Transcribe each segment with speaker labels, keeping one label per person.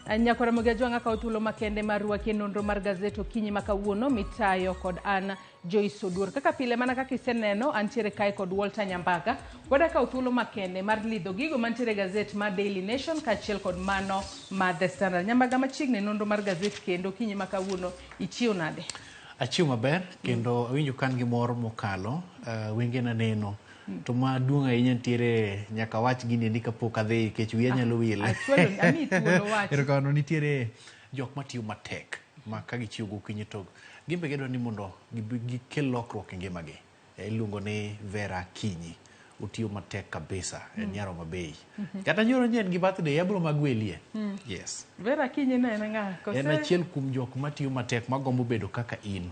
Speaker 1: Nyakora Mugajwanga ka thuolo makende marwaki nonro mar gazet okinyi makawuono mitayo kod an Joyce Oduor. Kaka pile mana kaka iseneno antiere kae kod Walter Nyambaga. Wada ka thuolo makende mar lidho gigo mantiere gazet mar Daily Nation kaachiel kod mano mar The Standard. Nyambaga machiegni nonro mar gazet kendo okinyi makawuono ichiwo nade?
Speaker 2: Achiwo maber kendo awinjo kan gi mor mokalo wenge na neno. To maduong' ahinya nitiere nyaka wach gini ni kapok adhi kech wiya nyalo wile.
Speaker 1: Achuolo ami thuolo wach.
Speaker 2: Erokamano nitiere jok matiyo matek ma ka gichiwo gokinyi to gimbe gedwa ni mondo gikel lokruok e ngimagi. Iluongo ni Vera Kinyi. Utiyo matek kabisa en nyaro mabei. Kata nyoro nyen gi birthday abro magwelie. Yes.
Speaker 1: Vera Kinyi ne en ng'a?
Speaker 2: En achiel kuom jok matiyo matek magombo bedo kaka in.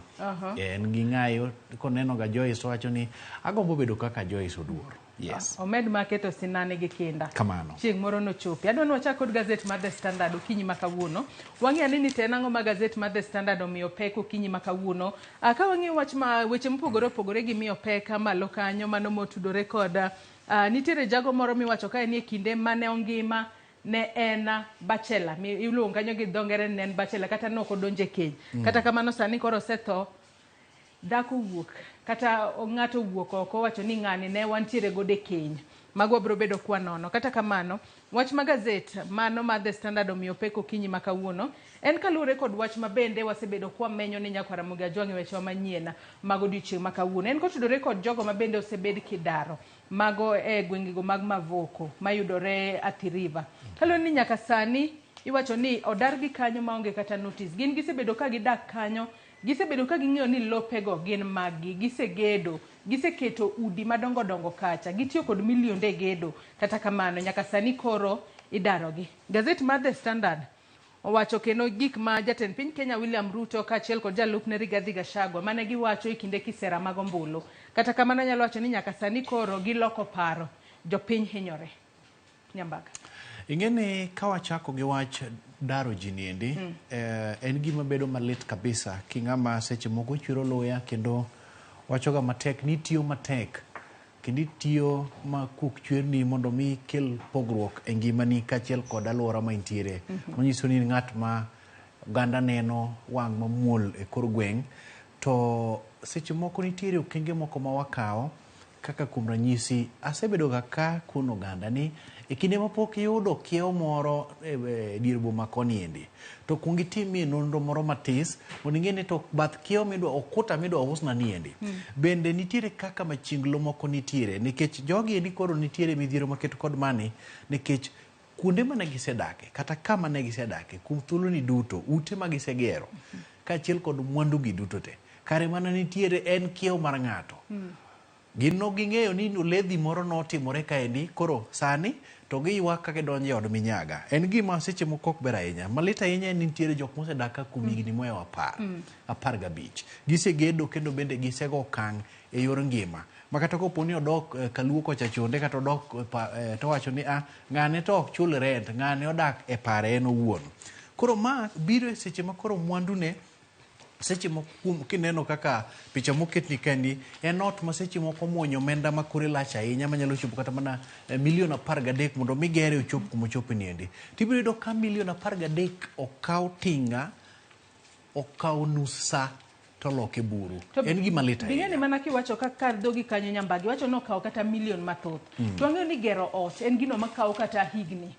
Speaker 2: En gi ng'ayo koneno ga Joyce wacho ni agombo bedo kaka Joyce Oduor. Yes.
Speaker 1: Omed maketo sinane gi kinda.
Speaker 2: Kamano.
Speaker 1: Chieng' moro no chopi. Adwa ni wachak kod gazet mar The Standard okinyi makawuono. Wang'e ni tena ang'o ma gazet mar The Standard omiyo pek okinyi makawuono. Ka wang'e wach ma weche mopogore opogore gi miyo pek malo kanyo mano motudore kod nitiere jago moro miwacho kae ni e kinde mane ongima ne en bachelor. Iluongo kanyo gi dho ngere ne en bachelor kata ne ok odonje keny. Kata kamano sani koro osetho. Dhako wuok kata ng'ato wuok oko wacho ni ng'ani ne wantiere gode keny. Mago bro bedo kwa nono. Kata kamano wach ma gazet mano ma The Standard omiyo pek okinyi makawuono en kaluwore kod wach ma bende wasebedo kwa menyo ni Nyakora Mugajwanga weche manyien mago odiochieng' makawuono. En kotudore kod jogo ma bende osebed kidaro mago gwengego mag Mavoko mayudore Athi River. Kaluwore ni nyaka sani iwacho ni odargi kanyo maonge kata notice. Gin gisebedo ka gidak kanyo. Gisebedo ka ging'eyo ni lopego gin magi, gisegedo, giseketo udi madongo dongo kacha, gitiyo kod milionde gedo, kata kamano nyaka sani koro idarogi. Gazet mar The Standard owacho kendo gik ma jatend piny Kenya William Ruto kaachiel kod jalupne Rigathi Gachagua mane giwacho e kinde kisera mag ombulu. Kata kamano nyalo wacho ni nyaka sani koro giloko paro, jopiny hinyore. Nyambaga.
Speaker 2: Ingeni kawachako gi wach daro ji niendi, en gima bedo malit kabisa king'ama seche moko chiro loya kendo wachoga matek ni tiyo matek kendo itiyo ma kuk chwerni mondo mi kel pogruok e ngimani kaachiel kod alwora ma intiere. Onyiso ni ng'at ma oganda neno wang' mamuol e kor gweng' to seche moko nitiere okenge moko ma wakawo kaka kuom ranyisi asebedo ga ka kun oganda ni e kinde mapok yudo kiewo moro dier boma koniendi to kung itimie nonro moro matis mondo ing'e to bath kiewo midwa okuta midwa usna niendi bende nitiere kaka machinglo moko nitiere nikech jogi endi koro nitiere midhiero maketo kod mani nikech kuonde mane gisedake kata kama ne gisedake kuom thuolo ni duto ute ma gisegero kaachiel kod mwandu gi duto te kare mana nitiere en kiewo mar ng'ato. Gino ging'eyo ni ledhi moro notimore kaendi koro sani to giywak ka gidonjo e od minyaga. En gima seche moko ok ber ahinya. Malit ahinya en nitiere jok mosedak ka kuom higni mohewo 15. Gisegedo kendo bende gisego okang' e yor ngima. Makata kopo ni odok kaluo kocha chonde kata odok to wacho ni ng'ane to ok chul rent, ng'ane odak e pare en owuon. Koro ma biro e seche ma koro mwandune seche moko kineno kaka picha moketni kendi en ot ma seche moko muonyo omenda ma kore lach ahinya manyalo chopo kata mana milion 13 mondo migere ochop kuma ochopo niendi. Tibiro yudo ka milion 13 okaw tinga okaw nus sa to loke buru. En gima lit ahinya.
Speaker 1: Bing'eni mana kiwacho kaka dhogi kanyo Nyambagi wacho no okaw kata milion mathoth. To ang'eyo ni gero ot en gino makaw kata higni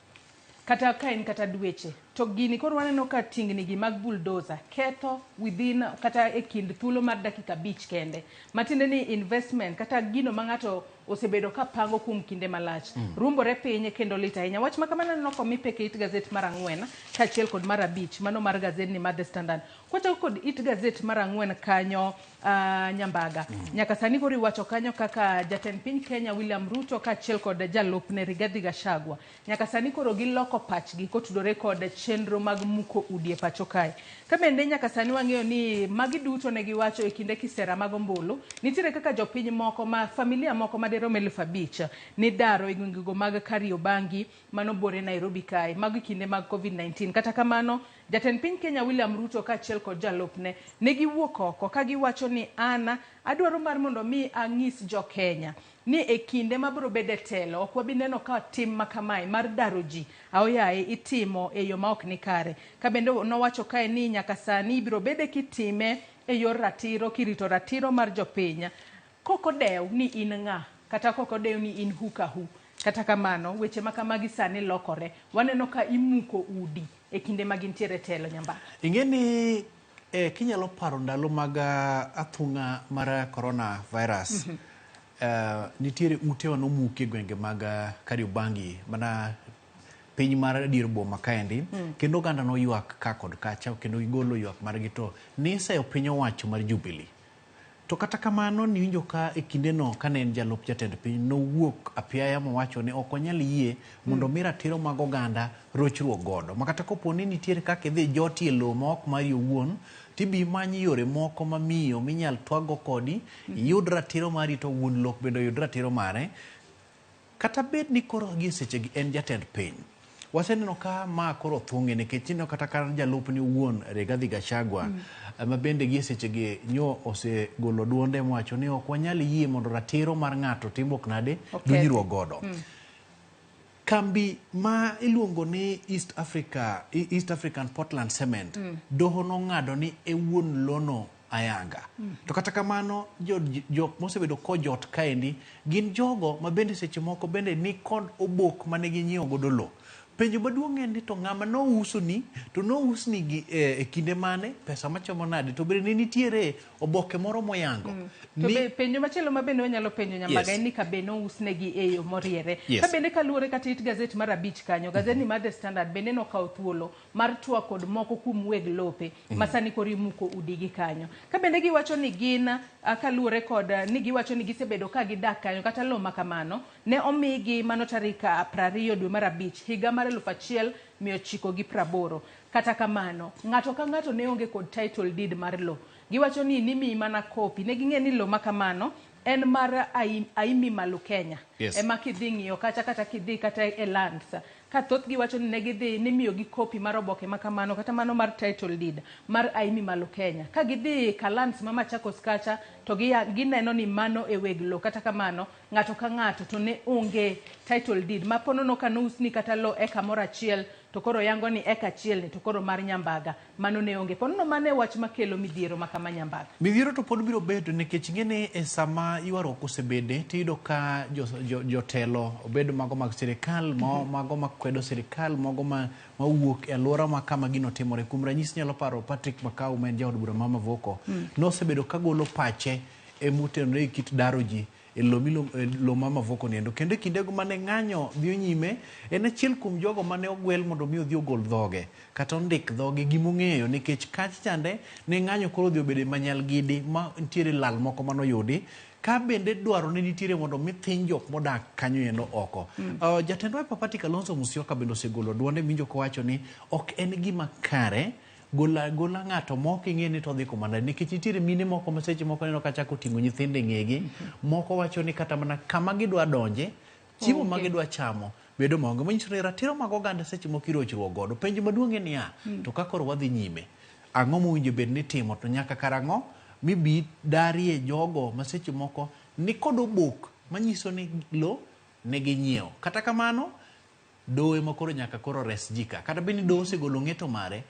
Speaker 1: kata ka en kata dweche. To gini koro waneno ka tingni gi mag bulldozer ketho within kata e kind thuolo mar dakika 5 kende. Matinde ni investment kata gino ma ng'ato osebedo ka pango kuom kinde malach. Rumbore piny kendo lit ahinya. Wach ma kamano no komi peke it gazet mar 4 kaachiel kod mar 5 mano mar gazet ni mar The Standard. Kwacha kod it gazet mar 4 kanyo Nyambaga. Nyaka sani koro iwacho kanyo kaka jatend piny Kenya William Ruto kaachiel kod jalupne Rigathi Gachagua. Nyaka sani koro giloko pachgi kotudore kod chenro mag muko udi e pacho kae. Ka bende nyaka sani wang'eyo ni magi duto ne giwacho e kinde kisera mag ombulu nitiere kaka jopiny moko ma familia moko ma derom 5,000 ni daro e gwengego mag Kariobangi mano bore Nairobi kae mag kinde mag COVID-19. Kata kamano Jatend piny Kenya William Ruto kaachiel kod jalupne ne giwuok oko ka giwacho ni an adwaro mar mondo mi ang'is jo Kenya ni e kinde mabiro bede telo ok wabi neno ka tim makamae mar daro ji aoyaye itimo e yo ma ok ni kare. Ka bende nowacho kae ni nyaka sani ibiro bede kitime e yor ratiro kirito ratiro mar jopiny. Kokodew ni in ng'a kata kokodew ni in hukahu. Kata kamano weche makamagi sani lokore. Waneno ka imuko udi e kinde magintiere telo Nyambaka.
Speaker 2: Ingeni kinyalo paro ndalo mag athung'a mar coronavirus. Nitiere utewa nomuke gwenge mag Kariobangi mana piny mar dier boma kaendi kendo oganda no ywak ka kod kacha kendo gigolo ywak margi to niseyo piny owacho mar Jubilee. To kata kamano niwinjo ka e kindeno kane en jalup jatend piny nowuok apiaya mowacho ni ok onyal yie mondo mi ratiro mag oganda rochruok godo. Makata kopo ni nitiere kaka idhi joti e lowo ma ok mari owuon tibi manyi yore moko mamiyo minyal twago kodi yud ratiro mari to wuon lok bendo yud ratiro mare. Kata bed ni koro gi sechegi en jatend piny. Waseneno ka ma koro thung'e nikech ino kata kan jalup ni wuon Rigathi Gachagua ma bende gi sechegi nyo osegolo duonde mowacho ni ok wanyal yie mondo ratiro mar ng'ato timok nade dunyruok godo. Kambi ma iluongo ni East African Portland Cement doho nong'ado ni e wuon lono ayanga. To kata kamano jok mosebedo kojot kaendi gin jogo ma bende seche moko bende ni kod obok mane ginyiewo godo lo. Penjo maduong' en ni to ng'ama nouso ni to nousni gi e kinde mane pesa machamo nade to bende nitiere oboke moro moyango.
Speaker 1: To penjo machielo ma bende wanyalo penjo Nyambaga en ni ka bende nousnegi e yo moriere. Ka bende kaluwore kata it gazet mar abich kanyo gazet mar The Standard bende nokawo thuolo mar twak kod moko kuom weg lope masani koro imuko udigi kanyo. Ka bende giwacho ni gin kaluwore kod ni giwacho ni gisebedo ka gidak kanyo kata lo makamano ne omigi mano tarik 20 dwe mar abich higa mar 1980. Kata kamano ng'ato ka ng'ato ne onge kod title deed mar lo. Giwacho ni nimi mana kopi ne ging'e ni lo makamano en mar Aimi Malo Kenya. Ema kidhi ng'iyo kata kidhi kata e lands ka thoth giwacho ni negidhi ni miyo gi kopi mar oboke makamano kata mano mar title deed mar Aimi Malo Kenya. Ka gidhi Kalans ma Machakos kacha to gineno ni mano e weg lo kata kamano ng'ato ka ng'ato to ne onge title deed ma ponono ka nousni kata lo eka moro achiel to koro yango ni eka achiel ni to koro mar Nyambaga mano ne onge. Ponono mane wach makelo midhiero makama Nyambaga.
Speaker 2: Midhiero to pod biro bedo nikech ng'ene e sama ywaruok osebede tiyudo ka jotelo obedo mago mag sirikal mago makwedo sirikal mago mawuok e alwora ma kama gino timore. Kuom ranyisi nyalo paro Patrick Makau ma en jaod bura Mama Voko nosebedo ka golo pache e mutenore e kit daro ji e lo Mama Voko niendo kendo kindego mane ng'anyo dhi nyime en achiel kuom jogo mane ogwel mondo mi odhi ogol dhoge kata ondik dhoge gimong'eyo nikech kach chande ne ng'anyo koro dhi obede manyal gidi ma nitiere lal moko manoyudi ka bende dwaro ne nitiere mondo mi thin jok modak kanyo endo oko. Jatend Wiper Party Kalonzo Musyoka bende osegolo duonde minjo kowacho ni ok en gima kare gola ng'ato moko ing'e ni to dhi komanda nikech nitiere mine moko ma seche moko neno ka chako ting'o nyithinde ng'egi moko wacho ni kata mana kama gidwa donje chiemo ma gidwa chamo bedo maonge manyiso ni ratiro mag oganda seche moko irochruok godo. Penjo maduong' en niya to ka koro wadhi nyime ang'o mowinjo bed ni timo to nyaka karang'o mibi darie jogo ma seche moko ni kod obok manyiso ni lo ne ginyiewo. Kata kamano doe makoro nyaka koro res jika kata bende do osegolo ng'eto mare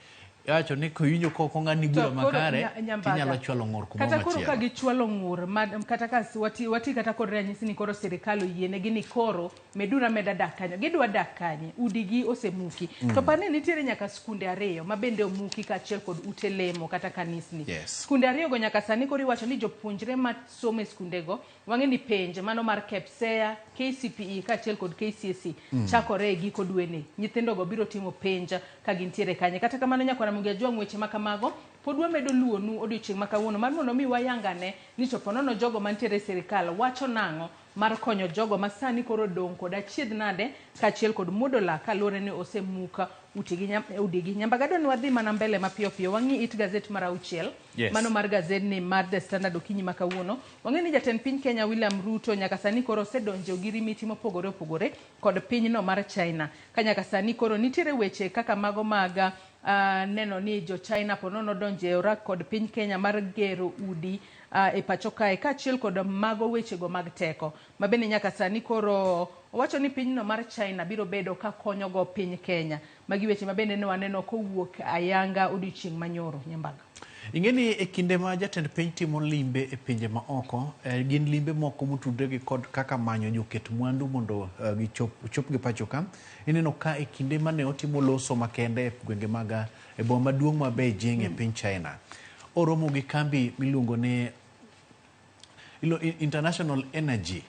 Speaker 2: yacho ni koyinyo koko ng'ani bura makare tinyalo chwalo ng'ur kumo machielo.
Speaker 1: Kata koro ka gichwalo ng'ur kata ka wati kata koro ranyisi ni koro sirikal oyienegi ni koro medura meda dak kanyo gidwa dak kanye udigi osemuki to pane nitiere nyaka skunde ariyo ma bende omuki kaachiel kod ute lemo kata kanisni. Skunde ariyo go nyaka sani koro iwacho ni jopuonjre ma somo e skundego wang'e ni penj mano mar KPSEA, KCPE kaachiel kod KCSE chakore e giko dweni. Nyithindogo biro timo penj ka gintiere kanye. Kata kamano nyakwana mugejwa ng'weche makamago pod wamedo luonu odiochieng' ma kawuono mar mondo mi wayangane ni to ponono jogo mantiere sirikal wacho nang'o mar konyo jogo ma sani koro dong' kod achiedh nade kaachiel kod muodola kaluwore ni osemuka udigi. Nyambaga dwa ni wadhi mana mbele mapiyo piyo wang'i it gazet mar 6 mano mar gazet ni mar The Standard okinyi ma kawuono. Wang'e ni jatend piny Kenya William Ruto nyaka sani koro osedonjo gi rimiti mopogore kod pinyno mar China ka nyaka sani koro nitiere weche kaka mago mag neno ni jo China ponono donje orak kod piny Kenya mar gero udi e pacho kae kaachiel kod mago wechego mag teko ma bende nyaka sani koro owacho ni pinyno mar China biro bedo ka konyogo piny Kenya. Magi weche ma bende ne waneno kowuok ayanga odiochieng' manyoro Nyambaga.
Speaker 2: Ing'eni e kinde ma jatend piny timo limbe e pinje ma oko, gin limbe moko motudre gi kod kaka manyo joket mwandu mondo gichop gi pacho ka. Ineno ka e kinde mane otimo loso makende e gwenge mag e boma maduong' ma Beijing e piny China. Oromo gi kambi miluongo ni International Energy.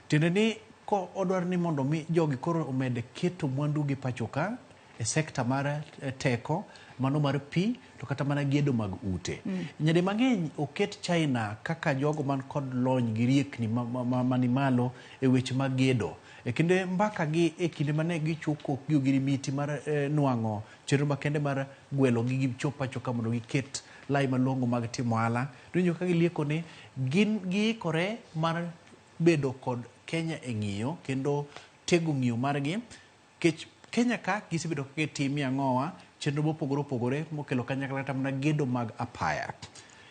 Speaker 2: Tiende ni ko odwar ni mondo mi jogi koro omede keto mwandu gi pacho ka e sekta mar teko, mano mar pi, to kata mana gedo mag ute. Nyade mang'eny oket China kaka jogo man kod lony gi riekni mani malo e weche mag gedo. E kinde mbaka gi e kinde mane gichuko gi ogirimiti mar nwang'o chenro makende mar gwelo gi gichop pacho ka mondo giket lai malongo mag timo ohala. Donjo ka gilieko ni gin giikore mar bedo kod Kenya e ng'iyo kendo tego ng'iyo margi. Kech Kenya ka gisebedo ka gitimie ang'owa chenro mopogore opogore mokelo kanyakla kata mana gedo mag apaya.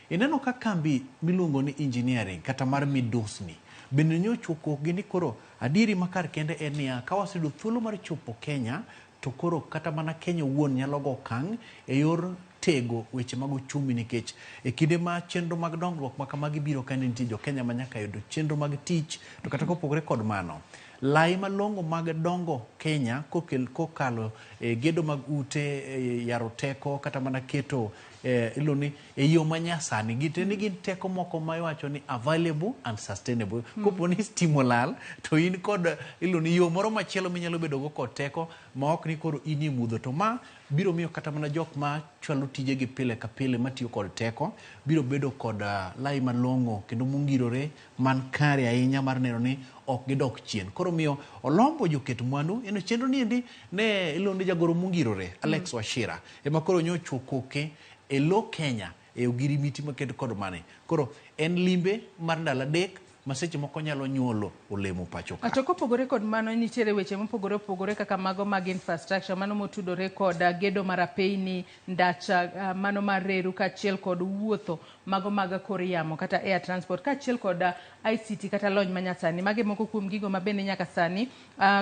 Speaker 2: Ineno ka kambi miluongo ni engineering kata mar midusni bende nyochuko gini koro adieri makar kende en niya ka wasedo thuolo mar chopo Kenya to koro kata mana Kenya wuon nyalo go okang' e yor tego weche mag uchumi nikech e kinde ma chenro mag dongruok ma kamagi biro ka nitie jo Kenya ma nyaka yudo chenro mag tich to kata kopogore kod mano lai malongo mag dongo Kenya kokalo gedo mag ute yaro teko kata mana keto iloni e yo manyasani giteni gin teko moko ma iwacho ni available and sustainable. Kopo ni stimolal to in kod iloni yo moro machielo minyalo bedo go kod teko ma ok ni koro ini mudho to ma biro miyo kata mana jok ma chwalo tije gi pile ka pile matiyo kod teko biro bedo kod lai malongo kendo mungirore man kare ahinya mar neno ni ok gidok chien. Koro miyo olombo joket mwandu eno chenro ni endi ne iluongo jagoro mungirore Alex Wachira ema koro nyochuo koke e lo Kenya e ogirimiti makende kod mane. Koro en limbe mar ndalo adek maseche moko nyalo nyuolo olemo pacho ka.
Speaker 1: To kopogore kod mano nitiere weche mopogore opogore kaka mago mag infrastructure mano motudore kod gedo mar apeyni ndacha mano mar reru kaachiel kod wuotho mago mag kor yamo kata air transport kaachiel kod ICT kata lony manyasani. Mage moko kuom gigo ma bende nyaka sani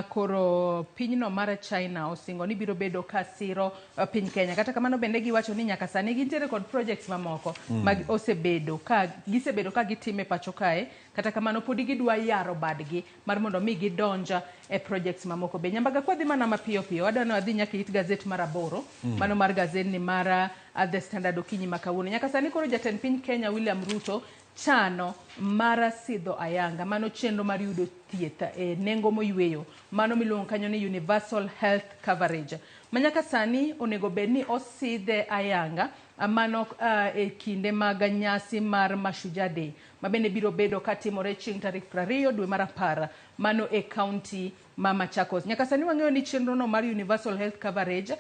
Speaker 1: koro pinyno mar China osingo ni biro bedo kasiro piny Kenya. Kata kamano bende giwacho ni nyaka sani gintiere kod projects mamoko mag gisebedo ka gitime pacho kae kata kamano podi gidwa yaro badgi mar mondo mi gidonja e projects mamoko be. Nyambaga kwa dhi mana mapiyo piyo adwa no adhi nyaka it gazet mar aboro mano mar gazet ni mar The Standard okinyi makawuono. Nyaka sani koro jatend piny Kenya William Ruto chano mar sidho ayanga mano chenro mar yudo thieth e nengo moyweyo mano miluongo kanyo ni universal health coverage manyaka sani onego bed ni osidhe ayanga mano e kinde mag nyasi mar Mashujaa Day ma bende biro bedo katimore chieng' tarik 20 dwe mar 10 mano e county ma Machakos. Nyaka sani wang'eyo ni chenro no mar universal health coverage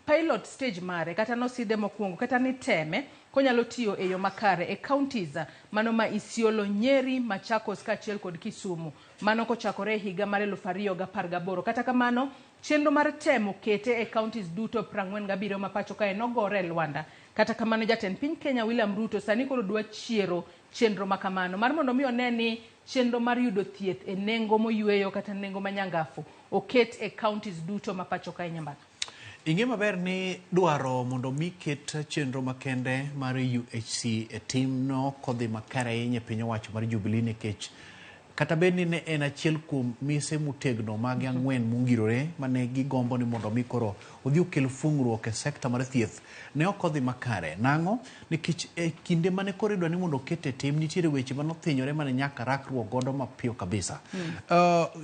Speaker 1: pilot stage mare kata nosidhe mokwongo kata ni teme konyalo tiyo e yo makare e counties mano ma Isiolo, Nyeri, Machakos kaachiel kod Kisumu mano kochakore higa mar 2018. Kata kamano chenro mar temo kete e counties duto 47 ma pacho kae nogore Luanda. Kata kamano jatend piny Kenya William Ruto sani koro dwa chiero chenro makamano mar mondo mi oneni chenro mar yudo thieth e nengo moyweyo kata nengo manyangafu oket e counties duto ma pacho kae Nyambaga.
Speaker 2: Ing'e maber ni dwaro mondo mi ket chenro makende mar UHC e timno kodhi makare ahinya e piny owacho mar Jubilee nikech kata bed ni ne en achiel kuom mise motegno mag ang'wen mungirore mane gigombo ni mondo mi koro odhi okel fungruok e sekta mar thieth ne ok odhi makare. Nang'o? Nikech e kinde mane koro idwa ni mondo okete tim nitiere weche manothinyore mane nyaka rakruok godo mapiyo kabisa.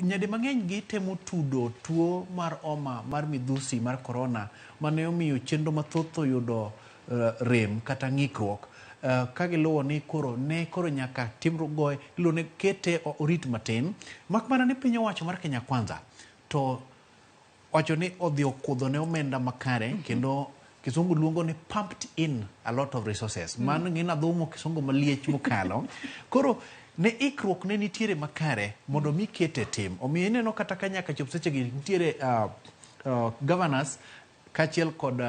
Speaker 2: Nyade mang'eny gitemo tudo tuo mar oma mar midhusi mar corona mane omiyo chenro mathoth oyudo rem kata ng'ikruok. Kagiluwo ni koro nyaka timro goe ilo ne kete orit matin mak mana ni piny owacho mar Kenya Kwanza to wacho ni odhi okudho ne omenda makare kendo kisungu luongo ni pumped in a lot of resources man ngina dhumo kisungu maliech mokalo koro ne ikruok ne nitiere makare mondo mi kete tim omiyo ineno kata ka nyaka chop seche gi nitiere governors kaachiel kod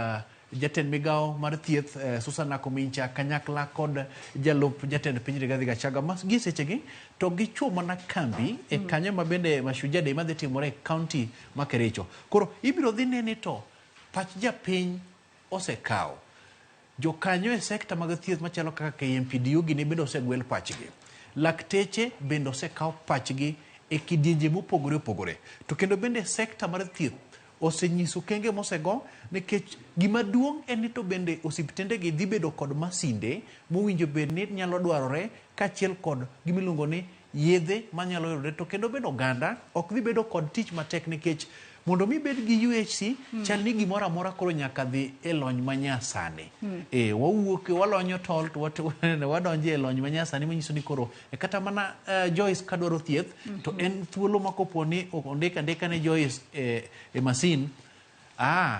Speaker 2: jatend migao mar thieth Susan Nakumincha kanyakla kod jalup jatend piny Rigathi Gachagua mas gi sechegi to gichuo mana kambi e kanyo mabende Mashujaa Day madhi timore e kaunti ma Kericho. Koro ibiro dhi nene to pach japiny osekaw jokanyo e sekta mag thieth machalo kaka KMPDU gini bende osegwel pachgi, lakteche bende osekaw pachgi e kidienje mopogore opogore, to kendo bende sekta mar thieth osenyiso kenge mosego nikech gima duong' en ni to bende osiptende gi dhi bedo kod masinde mowinjo bed ni nyalo dwarore kaachiel kod gimiluongo ni yedhe manyalo yudore, to kendo bedo oganda ok dhi bedo kod tich matek nikech mondo mi bed gi UHC chal ni gimoro amora koro nyaka dhi e lony manyasani. Wawuok walonyo tol to wadonje e lony manyasani manyiso ni koro kata mana Joyce kadwaro thieth to en thuolo makopo ni ondika ne Joyce e masin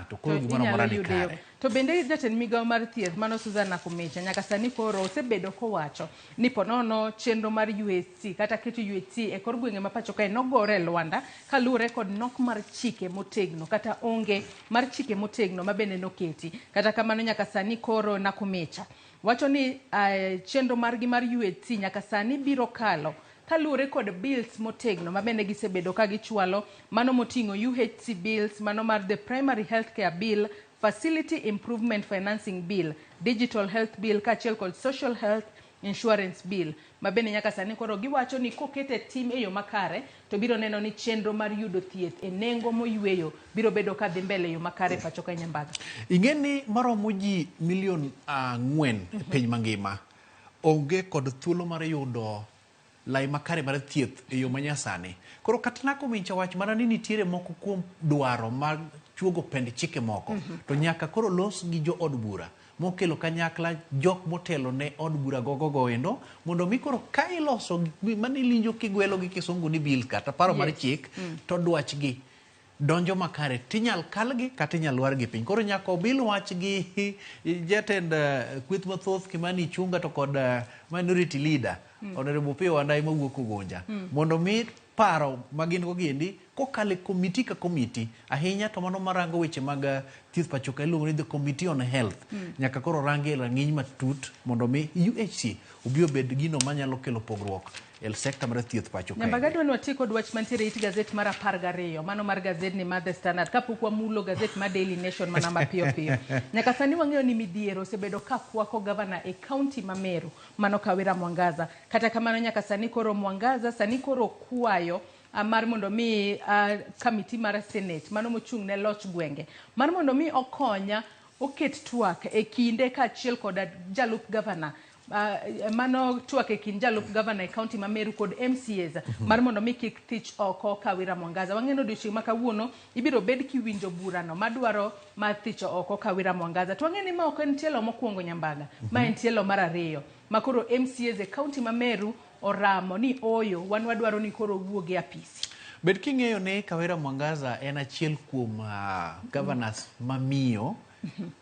Speaker 2: to koro gimoro amora ni kare.
Speaker 1: To bende jatend migao mar thieth mano Susan Nakumincha nyaka sani koro osebedo kowacho ni ponono chenro mar UHC kata keto UHC e kor gwenge ma pacho kae nogore e lwanda kaluwore kod nok mar chike motegno kata onge mar chike motegno ma bende noketi. Kata kamano nyaka sani koro Nakumincha wacho ni chenro margi mar UHC nyaka sani biro kalo kaluwore kod bills motegno ma bende gisebedo ka gichwalo, mano moting'o UHC bills, mano mar the Primary Healthcare Bill, Facility Improvement Financing Bill, Digital Health Bill, kaachiel kod Social Health Insurance Bill. Ma bende nyaka sani koro giwacho ni kokete tim e yo makare to biro neno ni chenro mar yudo thieth e nengo moyweyo biro bedo ka dhi mbele yo makare pacho ka Nyambaga.
Speaker 2: Ingeni maromo ji milion 4 e piny mangima onge kod thuolo mar yudo lai makare mar thieth e yo manyasani. Koro kata Nakumincha wach mana ni nitiere moko kuom dwaro mag chuogo pend chike moko to nyaka koro los gi jo od bura mokelo kanyakla jok motelo ne od bura gogo endo mondo mi koro ka iloso mani linjo kigwelo gi kisungu ni bill kata paro mar chik to dwach gi donjo makare tinyal kalgi kata inyal lwar gi piny. Koro nyaka obil wach gi jatend kweth mathoth Kimani Ichung'wa to kod minority leader Honorable Opiyo Wandayi mawuok Ugunja mondo mi paro magin go giendi kokale komiti ka komiti ahinya to mano marango weche mag thieth pacho ka iluongo ni the Committee on Health nyaka koro rangi rang'iny matut mondo mi UHC obiro bed gino manyalo kelo pogruok el sekta mar thieth pacho ka.
Speaker 1: Nyambaga dwani watii kod wach mantiere it gazet mar 12 mano mar gazet ni mar The Standard kapok wamulo gazet mar Daily Nation mana mapiyo piyo. Nyaka sani wang'eyo ni midhiero osebedo ka kwako gavana e kaunti ma Meru mano Kawira Mwangaza. Kata kamano nyaka sani koro Mwangaza sani koro kwayo mar mondo mi kamiti mar Senate mano mochung' ne loch gwenge mar mondo mi okonya oket twak e kinde kaachiel kod jalup gavana mano twak e kind jalup gavana e kaunti ma Meru kod MCAs mar mondo mi kik thich oko Kawira Mwangaza. Wang'eno odiochieng' ma kawuono ibiro bed kiwinjo burano madwaro mar thicho oko Kawira Mwangaza. To wang'eni ma ok en tielo mokwongo Nyambaga, ma en tielo mar ariyo ma koro MCAs e kaunti ma Meru oramo ni oyo wan wadwaro ni koro wuoge apisi.
Speaker 2: Bet king'eyo ni Kawira Mwangaza en achiel kuom governors mamiyo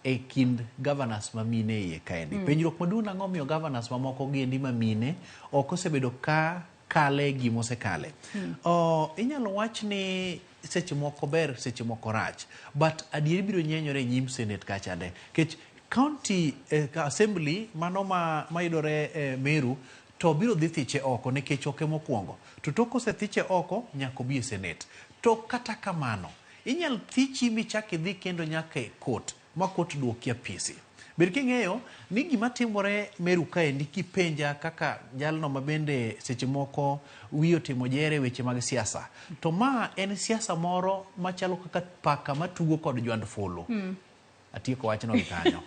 Speaker 2: e kind governors mamine iye kaendi. Penjruok maduong' nang'o miyo governors mamoko giendi mamine ok osebedo ka kale gimosekale. Inyalo wach ni seche moko ber seche moko rach, but adieri biro nyenyore nyim Senate kachade kech county assembly mano mayudore Meru to biro dhi thiche oko nikech oke mokwongo to tok kosethiche oko nyaka obi e Senate. To kata kamano inyal thichi michaki dhi kendo nyaka e court ma court duoki apisi. Ber king'eyo ni gima timore Meru kaendi kipenja kaka jalno mabende seche moko wiyo timo jere weche mag siasa to ma en siasa moro machalo kaka paka matugo kod jwand fulu. Atieko wachno gi kanyo.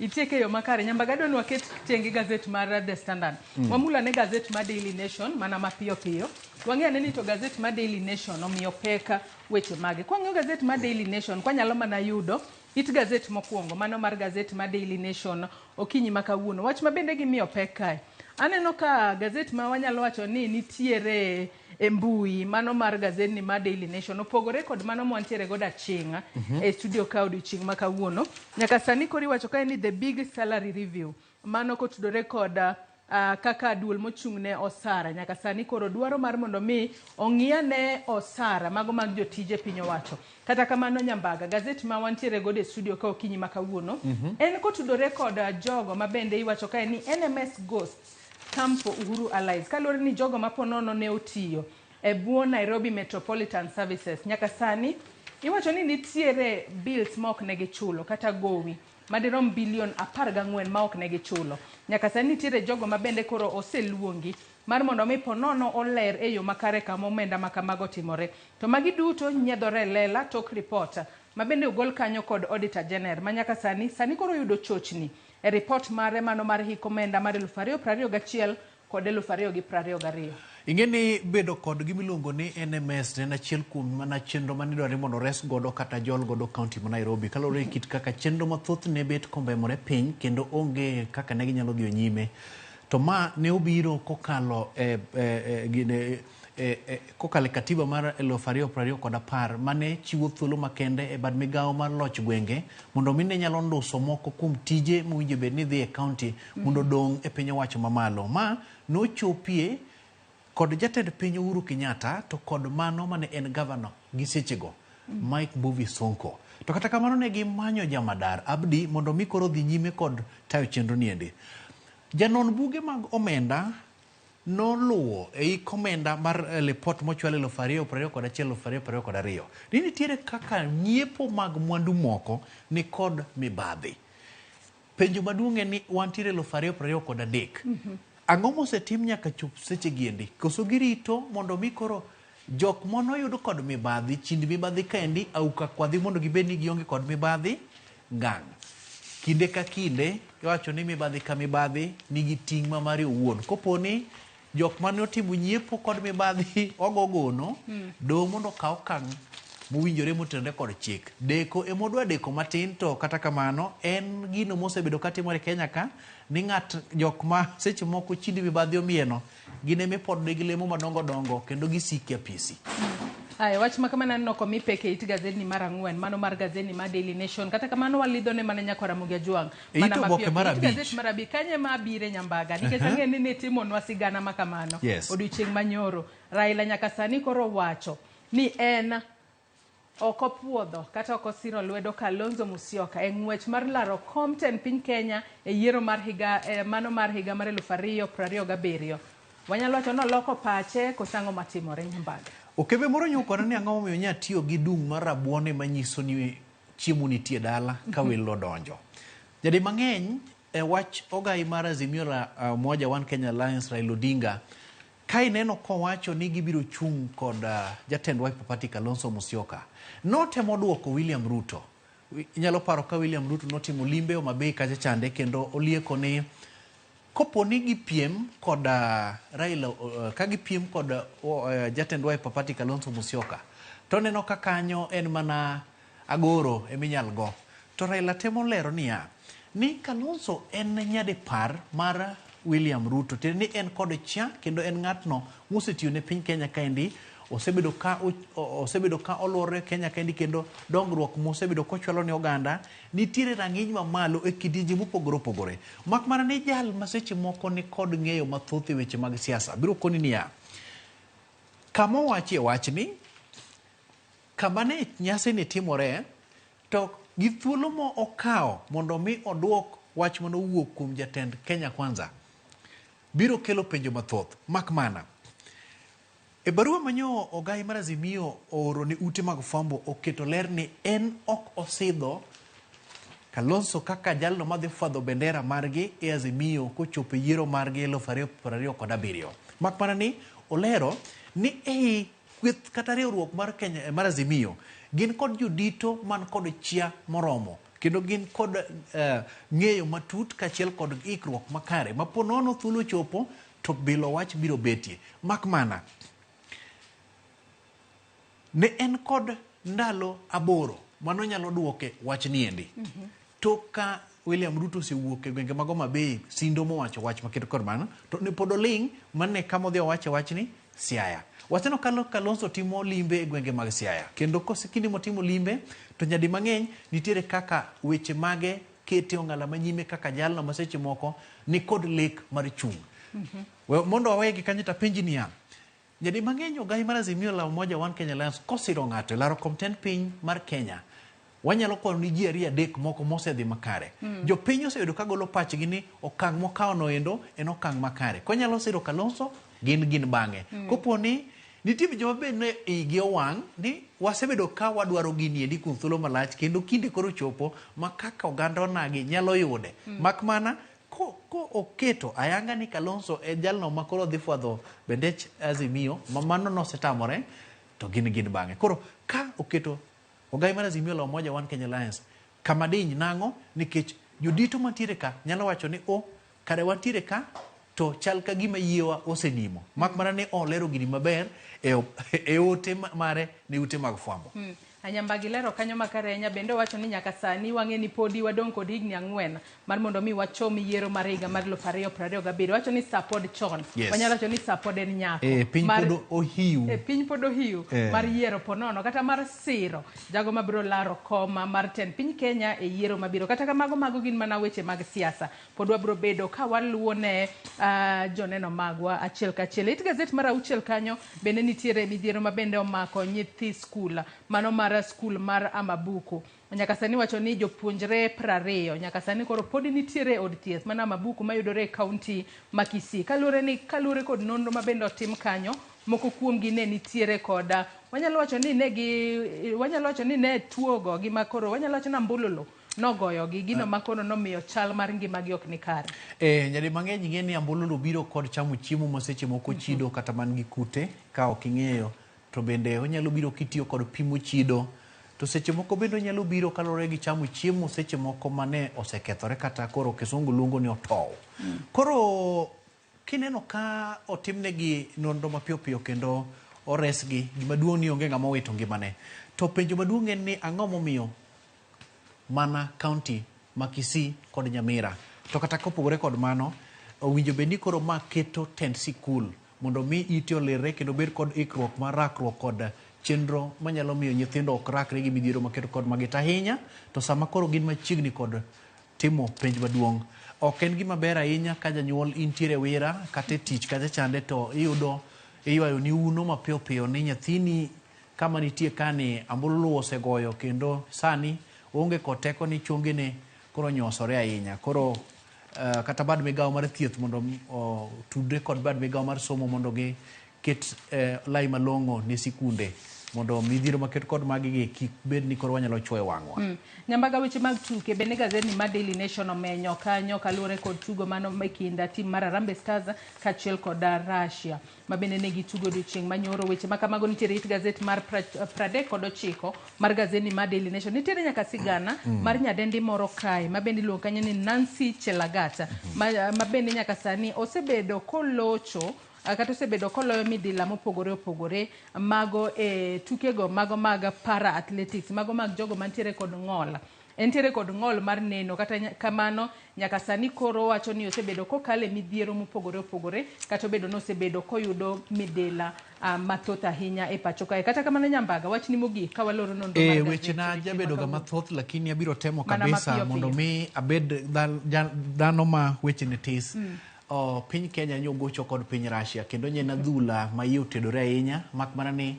Speaker 1: Itieke yo makare. Nyambaga dwani waket tengi gazet mar The Standard. Wamula ne gazet mar Daily Nation mana mapiyo piyo. Wang'eyo ni to gazet mar Daily Nation omiyo peka weche mage. Kwa ng'eyo gazet mar Daily Nation kwa nyalo mana yudo it gazet mokwongo mano mar gazet mar Daily Nation okinyi makawuono. Wach mabende gimiyo peka. Aneno ka gazet ma wanyalo wacho ni nitiere e mbui mano mar gazet ni mar Daily Nation opogore kod mano mwantiere goda chinga e studio ka odiochieng' makawuono. Nyaka sani kori wacho kae ni the big salary review mano kotudore kod kaka duol mochung'ne osara nyaka sani koro dwaro mar mondo mi ong'iyane osara mago mag jotije piny owacho. Kata kamano Nyambaga, gazet ma wantiere godo e studio ka okinyi ma kawuono en kotudore kod jogo ma bende iwacho kae ni NMS Ghosts Campo Uhuru Allies kaluwore ni jogo ma ponono ne otiyo e bwo Nairobi Metropolitan Services nyaka sani iwacho ni nitiere bills ma ok ne gichulo kata gowi madirom bilion 14 ma ok ne gichulo. Nyaka sani nitiere jogo ma bende koro oseluongi mar mondo mi ponono oler e yo makare kama omenda ma kamago timore. To magi duto nyiedhore lela tok report ma bende ogol kanyo kod Auditor General ma nyaka sani koro yudo chochni e report mare mano mar hik omenda mar 2021 kod 2022.
Speaker 2: Ingeni bedo kod gimiluongo ni NMS en achiel kuom mana chenro manidwaro mondo res godo kata jol godo kaunti ma Nairobi kalore kit kaka chenro mathoth ne bet kombemore piny kendo onge kaka ne ginyalo dhi nyime. To ma ne obiro kokalo kokalo katiba mar 2020 mane chiwo thuolo makende e bad migawo mar loch gwenge mondo mine nyalo nduso moko kuom tije mowinjo bed ni dhi e kaunti mondo dong e piny owacho mamalo. Ma nochopie kod jatend piny Uhuru Kenyatta to kod mano mane en governor gi sechego Mike Mbuvi Sonko. To kata kamano ne gimanyo Jamadar Abdi mondo mi koro dhi nyime kod tayo chenro niende. Janon buge mag omenda noluwo ei komenda mar report mochwal 2021-2022. Nitiere kaka nyiepo mag mwandu moko ni kod mibadhi. Penjo maduong' en ni wantiere 2023. Ang'o mosetim nyaka chop seche giendi? Koso girito mondo mi koro jok mono yudo kod mibadhi, chind mibadhi kaendi auka kwadhi mondo gibed ni gionge kod mibadhi gang'. Kinde ka kinde iwacho ni mibadhi ka mibadhi nigi ting' ma mare owuon. Koponi jok mane otimo nyiepo kod mibadhi ogogono do mondo kaw kang' mowinjore motenore kod chik. Deko emodwa deko matin to kata kamano en gino mosebedo katimore Kenya ka ni jok ma seche moko chindi mibadhi omieno gine mipod gi lemo madongo dongo kendo gisiki apisi.
Speaker 1: Ay, wach ma kamano no komi peke it gazeti mar 4 mano mar gazeti mar Daily Nation kata kamano walidho ne mana nyakora Mugia Juang
Speaker 2: mana mapio
Speaker 1: gazeti mar Abi kanye ma bire Nyambaga nikech ang'e ni timo nwa sigana ma kamano odiochieng' manyoro Raila nyaka sani koro wacho ni en okopuodho kata okosiro lwedo Kalonzo Musyoka e ng'wech mar laro Compton piny Kenya e yiero mar higa mano mar higa mar 2027. Wanyalo wacho no loko pache kosango matimore Nyambaga.
Speaker 2: Okebe moro nyukore ni ang'o momiyo nya tiyo gi dung' mar rabuone manyiso ni chiemo nitie dala ka welo donjo. Jadi mang'eny e wach ogai mar Azimio la Umoja One Kenya Alliance Raila Odinga kai neno kowacho ni gibiro chung' kod jatend Wiper Party Kalonzo Musyoka. Notemo duoko William Ruto. Inyalo paro ka William Ruto notimo limbe o Mabei kacha chande kendo olieko ni koponi gipiem kod Raila ka gipiem kod jatend Wiper Party Kalonzo Musyoka to neno ka kanyo en mana agoro eminyal go. To Raila temo lero niya ni Kalonzo en nyade par mar William Ruto te ni en kod cha kendo en ng'atno mosetiyo ne piny Kenya kaendi osebedo ka olore Kenya kaendi kendo dongruok mosebedo kochwalo ni oganda nitiere rang'iny mamalo e kidienje mopogore opogore. Mak mana ni jal maseche moko ni kod ng'eyo mathoth e weche mag siasa biro koni niya kama wachi e wachni kama ne nyasi ni timore to gi thuolo mo okawo mondo mi oduok wach mano wuok kuom jatend Kenya Kwanza biro kelo penjo mathoth. Mak mana e barua manyo ogai mar Azimio oro ni ute mag fwambo oketo ler ni en ok osidho Kalonzo kaka jalno madhi fwadho bendera margi e Azimio kochopo yiero margi 2027. Mak mana ni olero ni ei kweth kata riwruok mar Kenya mar Azimio gin kod jodito man kod chia moromo kendo gin kod ng'eyo matut kachiel kod ikruok makare maponono thuolo chopo to bilo wach biro betie. Mak mana ne en kod ndalo aboro mano nyalo duoke wach niendi. To ka William Ruto osewuok e gwenge mag Mabei sindo mowacho wach maketo kod mano to ne pod oling mane kama odhi owacho wachni Siaya. Wachno Kalonzo timo limbe e gwenge mag Siaya kendo kosekinde motimo limbe to nyadi mang'eny nitiere kaka weche mage kete ong'ala manyime kaka jalno maseche moko ni kod lek mar chung'. mondo wawegi kanyo tapenji niya jadi mang'eny ogai mar Azimio la Umoja One Kenya Alliance kosiro ng'ato laro komten piny mar Kenya wanyalo kono ni ji ariyo adek moko mosedhi makare jopiny oseyudo ka golo pachgi ni okang' mokawono endo en okang' makare konyalo siro Kalonzo gin bang'e koponi nitie joma bende igi owang' ni wasebedo ka wadwaro gini endi kuom thuolo malach kendo kinde koro chopo ma kaka oganda onagi nyalo yude mak mana ko oketo ayanga ni Kalonzo e jalno ma koro dhi fwadho bendech Azimio ma mano nosetamore to gin bang'e koro ka oketo ogai mar Azimio la Umoja One Kenya Alliance kama diny nang'o nikech jodito mantiere ka nyalo wacho ni kare wantiere ka to chal ka gima yiewa osenimo mak mana ni olero gini maber e ote mare ni ute mag fwambo
Speaker 1: Anyambagi lero kanyo makare ahinya bende wacho ni nyaka sani wang'e ni podi wadong' kod higni 4 mar mondo mi wachom yiero mar higa mar 2027 wacho ni sa pod chon wanyalo wacho ni sa pod en nyako
Speaker 2: piny pod ohiu
Speaker 1: piny pod ohiu mar yiero ponono kata mar siro jago mabiro laro koma mar ten piny Kenya e yiero mabiro kata kamago gin mana weche mag siasa pod wabiro bedo ka waluwo ne joneno magwa achiel kachiel it gazet mar 6 kanyo bende nitiere midhiero ma bende omako nyithi skul mano mar skul mar Amabuku nyaka sani wacho ni jopuonjre 20 nyaka sani koro pod nitiere od thieth mana Amabuku mayudore e kaunti ma Kisii kalure kod nonro ma bende otim kanyo moko kuom gi ne nitiere koda wanyalo wacho ni ne tuogo gi makoro wanyalo wacho na mbululu nogoyo gi gino makoro nomiyo chal mar ngima gi ok ni kare
Speaker 2: nyadi mang'eny ing'e ni ambululu biro kod chamo chiemo ma seche moko chido kata man gi kute ka ok ing'eyo to bende onyalo biro kitiyo kod pimo chido to seche moko bende onyalo biro kalore gi chamo chiemo seche moko mane osekethore kata koro kisungu luongo ni otow koro kineno ka otimnegi nonro mapiyo kendo oresgi gima duong' ni onge ng'ama owito ngimane to penjo maduong' en ni ang'o momiyo mana kaunti ma Kisii kod Nyamira to kata kopogore kod mano owinjo bedni koro ma keto tend sikul mondo mi iti olere kendo bed kod ikruok mar rakruok kod chenro manyalo miyo nyithindo ok rakre gi midhiero maketo kod magita ahinya to sama koro gin machiegni kod timo penj maduong' ok en gima ber ahinya ka janyuol intiere wira kata tich kata chande to iywayo ni uno mapiyo ni nyathini kama nitie kani ambululu osegoyo kendo sani onge kod teko ni chongene koro nyosore ahinya koro kata bad migawo mar thieth mondo tudre kod bad migawo mar somo mondo gi ket lai malong'o ne sikunde mondo midhiero maket kod magigi kik bed ni koro wanyalo chwoyo wang'wa.
Speaker 1: Nyambaga weche mag tuke bende gazeti ma Daily Nation omenyo kanyo kaluwore kod tugo mano mekinda tim mar Harambee Stars kaachiel kod Russia ma bende ne gitugo odiochieng' manyoro weche ma kamago nitiere it gazeti mar 39 mar gazeti ma Daily Nation nitiere nyaka sigana mar nyadendi moro kae ma bende iluongo kanyo ni Nancy Chelagata ma bende nyaka sani osebedo kolocho kata osebedo koloyo midila mopogore opogore mago tukego mago mag para athletics mago mag jogo mantiere kod ng'ol entiere kod ng'ol mar neno kata kamano nyaka sani koro wacho ni osebedo kokale midhiero mopogore opogore kata obedo no osebedo koyudo midila mathoth ahinya e pacho kae kata kamano Nyambaga wach ni mogik ka waloro nonro mar
Speaker 2: weche na jabedo ga mathoth lakini abiro temo kabisa mondo mi abed dhano ma weche ne tis piny Kenya nyogocho kod piny Russia kendo nyen adhula ma iye otedore ahinya mak mana ni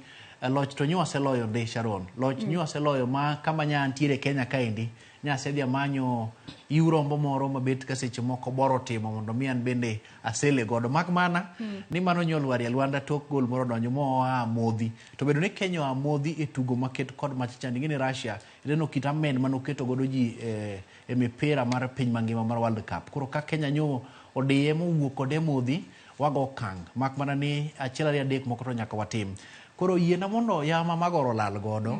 Speaker 2: loch to nyuase loyo de Sharon loch nyuase loyo ma kama nya antiere Kenya kaendi nyase dhi manyo iurombo moro mabet ka seche moko boro timo mondo mi an bende asele godo mak mana ni mano nyolwari Luanda tok gol moro donjo moa modhi to bedo ni Kenya modhi e tugo maket kod machandi ngene Russia ideno kitamen manoketo godo ji e mipira mar piny mangima mar World Cup koro ka Kenya nyo odiye mowuok kode modhi wago kang mak mana ni achiel ari adek moko to nyaka watim koro yiena mondo yama magoro lal godo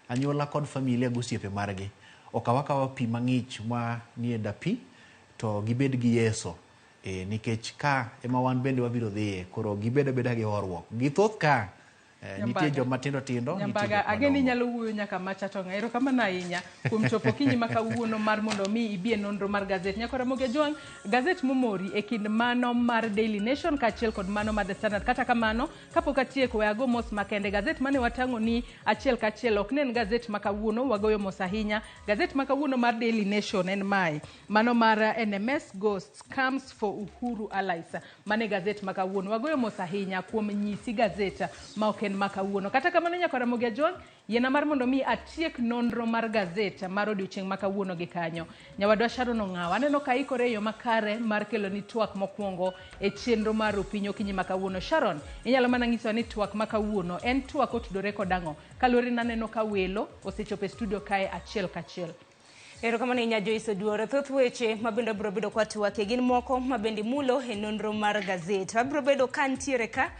Speaker 2: anyuola kod familia gosiepe margi okawakawa pi mang'ich ma nie dapi to gibed gi Yeso nikech ka ema wan bende wabiro dhiye koro gibed abeda gi horruok githoth ka nitie joma tindo
Speaker 1: Nyambaga ageni nyalo wuoyo nyaka macha to ng'ero kama na inya kuom chopo kinyi makawuono mar mondo mi ibie nonro mar gazet nyakora moge jwang gazet momori e kind mano mar Daily Nation kachiel kod mano mar The Standard. Kata kamano kapok atieko we ago mos makende gazet mane watango ni achiel kachiel ok nen gazet makawuono wagoyo mos ahinya. Gazet makawuono mar Daily Nation en mai mano mar NMS Ghosts Comes for Uhuru Allies mane gazet makawuono wagoyo mos ahinya kuom nyisi gazet ma ok en makawuono. Kata kamano nyakora moge jwang yena mar mondo mi atiek nonro mar gazet mar odiochieng' makawuono gi kanyo. Nyawadwa Sharon Ong'awa aneno ka ikore yo makare mar kelo ni twak mokwongo e chenro mar Opinyo Kinyi makawuono. Sharon, inyalo mana nyiso ni twak makawuono en twak otudore kod ang'o kaluwore naneno ka welo osechopo e studio kae achiel kachiel.
Speaker 3: Erokamano inya Joyce Duore thoth weche mabende biro bedo kwa twake gin moko mabende mulo e nonro mar gazet. Wabiro bedo ka ntiere ka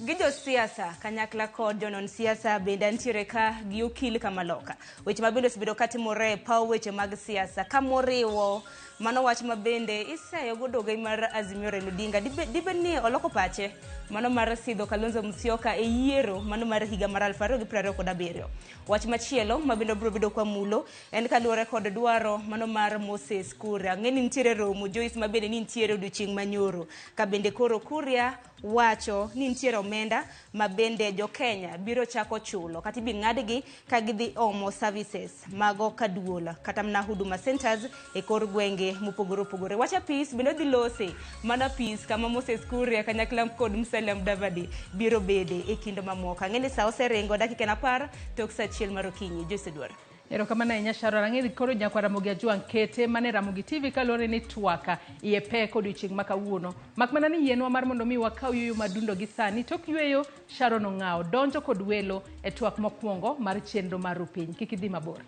Speaker 3: gi jo siasa kanyakla kod jonon siasa bende ntiere ka gi okil Kamaloka. Weche mabende osebedo ka timore paw weche mag siasa kamoriwo mano wach mabende iseyo godoge mar Azimio Raila Odinga dibed ni oloko pache mano mar sidho Kalonzo Musyoka e yiero mano mar higa mar 2027. Wach machielo mabende biro bedo kwa mulo en kaluwore kod dwaro mano mar Moses Kuria. Ng'eni ntiere romo Joyce mabende ni ntiere odiochieng' manyoro ka bende koro Kuria wacho ni ntiere omenda mabende jo Kenya biro chako chulo kata bi ng'adgi ka gidhi omo services mago kaduola kata mna huduma centers e kor gwenge mopogore opogore. Wacha peace bende dhi lose mana peace kama Moses Kuria kanyakla kod Musalia Mudavadi biro bede e kinde mamoko. Ng'eni sa oseringo dakika 10 tok sa achiel mar okinyi. Joyce Duore.
Speaker 1: Erokamano inya Sharon ang'e koro nyakwara moge jwang kete mane Ramogi TV kalore ni twaka iye pek odiochieng' makawuono. Makmana ni yienwa mar mondo mi wakaw yuyo madundo gi sani tok yueyo Sharon Ong'aw donjo kod welo e twak mokwongo mar chenro mar Opiny. Kik idhi mabor.